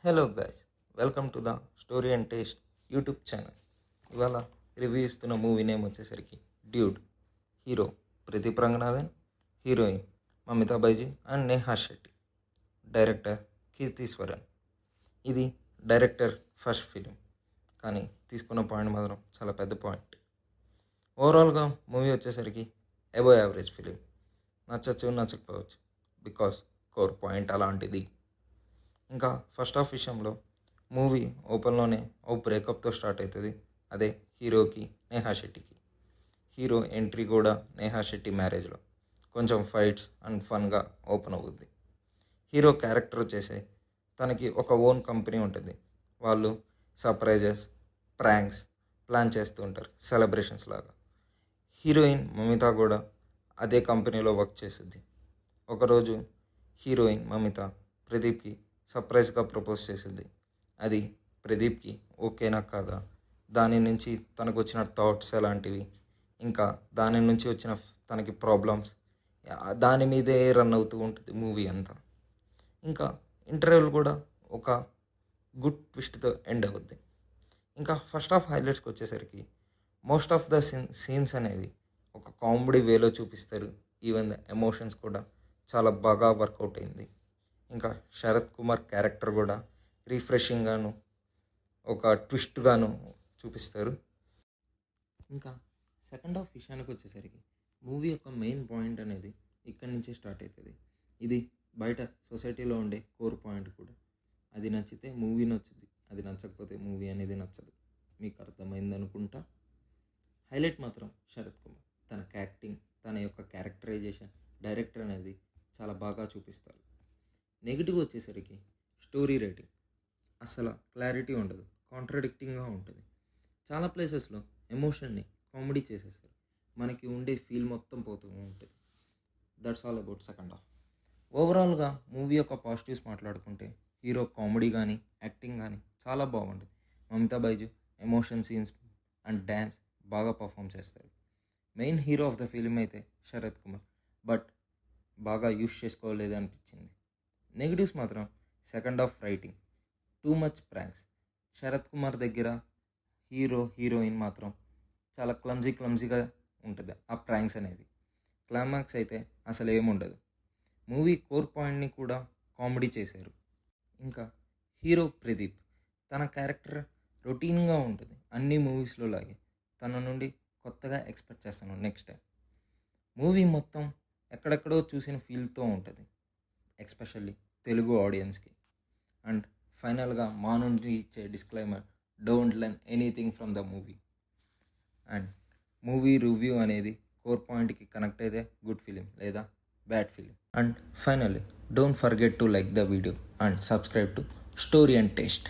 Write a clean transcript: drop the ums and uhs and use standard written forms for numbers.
Hello guys, welcome to the story and taste YouTube channel. ఇవాళ review ఇస్తున్న movie name వచ్చేసరికి dude. Hero Pradeep Ranganathan, heroine Mamitha Baiju and Neha Shetty, director Keerthiswaran. ఇది director first film, కానీ తీసుకున్న point మాత్రం చాలా పెద్ద పాయింట్. ఓవరాల్గా మూవీ వచ్చేసరికి అబో యావరేజ్ ఫిలిం. నచ్చచ్చు నచ్చకపోవచ్చు, బికాస్ కోర్ పాయింట్ అలాంటిది. ఇంకా ఫస్ట్ హాఫ్ విషయంలో మూవీ ఓపెన్లోనే ఓ బ్రేకప్తో స్టార్ట్ అవుతుంది. అదే హీరోకి నేహా శెట్టికి. హీరో ఎంట్రీ కూడా నేహా శెట్టి మ్యారేజ్లో కొంచెం ఫైట్స్ అండ్ ఫన్గా ఓపెన్ అవుతుంది. హీరో క్యారెక్టర్ వచ్చేసి తనకి ఒక ఓన్ కంపెనీ ఉంటుంది. వాళ్ళు సర్ప్రైజెస్, ప్రాంక్స్ ప్లాన్ చేస్తూ ఉంటారు, సెలబ్రేషన్స్ లాగా. హీరోయిన్ మమిత కూడా అదే కంపెనీలో వర్క్ చేస్తుంది. ఒకరోజు హీరోయిన్ మమిత ప్రదీప్కి సర్ప్రైజ్గా ప్రపోజ్ చేసింది. అది ప్రదీప్కి ఓకేనా కాదా, దాని నుంచి తనకు వచ్చిన థాట్స్ ఎలాంటివి, ఇంకా దాని నుంచి వచ్చిన తనకి ప్రాబ్లమ్స్, దాని మీదే రన్ అవుతూ ఉంటుంది మూవీ అంతా. ఇంకా ఇంటర్వ్యూలు కూడా ఒక గుడ్ ట్విస్ట్తో ఎండ్ అవుద్ది. ఇంకా ఫస్ట్ హాఫ్ హైలైట్స్కి వచ్చేసరికి మోస్ట్ ఆఫ్ ద సీన్స్ అనేవి ఒక కామెడీ వేలో చూపిస్తారు. ఈవెన్ ద ఎమోషన్స్ కూడా చాలా బాగా వర్కౌట్ అయింది. ఇంకా శరత్ కుమార్ క్యారెక్టర్ కూడా రిఫ్రెషింగ్గాను, ఒక ట్విస్ట్గాను చూపిస్తారు. ఇంకా సెకండ్ హాఫ్ విషయానికి వచ్చేసరికి మూవీ యొక్క మెయిన్ పాయింట్ అనేది ఇక్కడి నుంచే స్టార్ట్ అవుతుంది. ఇది బయట సొసైటీలో ఉండే కోర్ పాయింట్ కూడా. అది నచ్చితే మూవీ నచ్చుద్ది, అది నచ్చకపోతే మూవీ అనేది నచ్చదు. మీకు అర్థమైంది అనుకుంటా. హైలైట్ మాత్రం శరత్ కుమార్. తన యాక్టింగ్, తన యొక్క క్యారెక్టరైజేషన్, డైరెక్టర్ అనేది చాలా బాగా చూపిస్తారు. నెగిటివ్ వచ్చేసరికి స్టోరీ రైటింగ్ అసలు క్లారిటీ ఉండదు, కాంట్రడిక్టింగ్గా ఉంటుంది. చాలా ప్లేసెస్లో ఎమోషన్ని కామెడీ చేసేస్తారు, మనకి ఉండే ఫీల్ మొత్తం పోతూ ఉంటుంది. That's all about second half. ఓవరాల్గా మూవీ యొక్క పాజిటివ్స్ మాట్లాడుకుంటే హీరో కామెడీ కానీ యాక్టింగ్ కానీ చాలా బాగుంటుంది. Mamitha Baiju emotion scenes and dance బాగా పర్ఫామ్ చేస్తారు. Main hero of the film అయితే శరత్ కుమార్, బట్ బాగా యూస్ చేసుకోలేదు అనిపించింది. నెగిటివ్స్ మాత్రం second half writing, too much pranks. Sarath Kumar దగ్గర హీరోయిన్ మాత్రం చాలా క్లమ్జీగా ఉంటుంది ఆ ప్రాంక్స్ అనేవి. క్లైమాక్స్ అయితే అసలు ఏముండదు. మూవీ కోర్ పాయింట్ని కూడా కామెడీ చేశారు. ఇంకా హీరో ప్రదీప్, తన క్యారెక్టర్ రొటీన్గా ఉంటుంది అన్ని మూవీస్లో లాగే. తన నుండి కొత్తగా ఎక్స్పెక్ట్ చేస్తాను నెక్స్ట్ టైం. మూవీ మొత్తం ఎక్కడెక్కడో చూసిన ఫీల్తో ఉంటుంది, ఎస్పెషల్లీ తెలుగు ఆడియన్స్కి. అండ్ ఫైనల్గా మా నుండి ఇచ్చే disclaimer, don't learn anything from the movie. And movie review అనేది కోర్ పాయింట్కి కనెక్ట్ అయితే గుడ్ ఫిలిం లేదా bad film. And finally don't forget to like the video and subscribe to story and taste.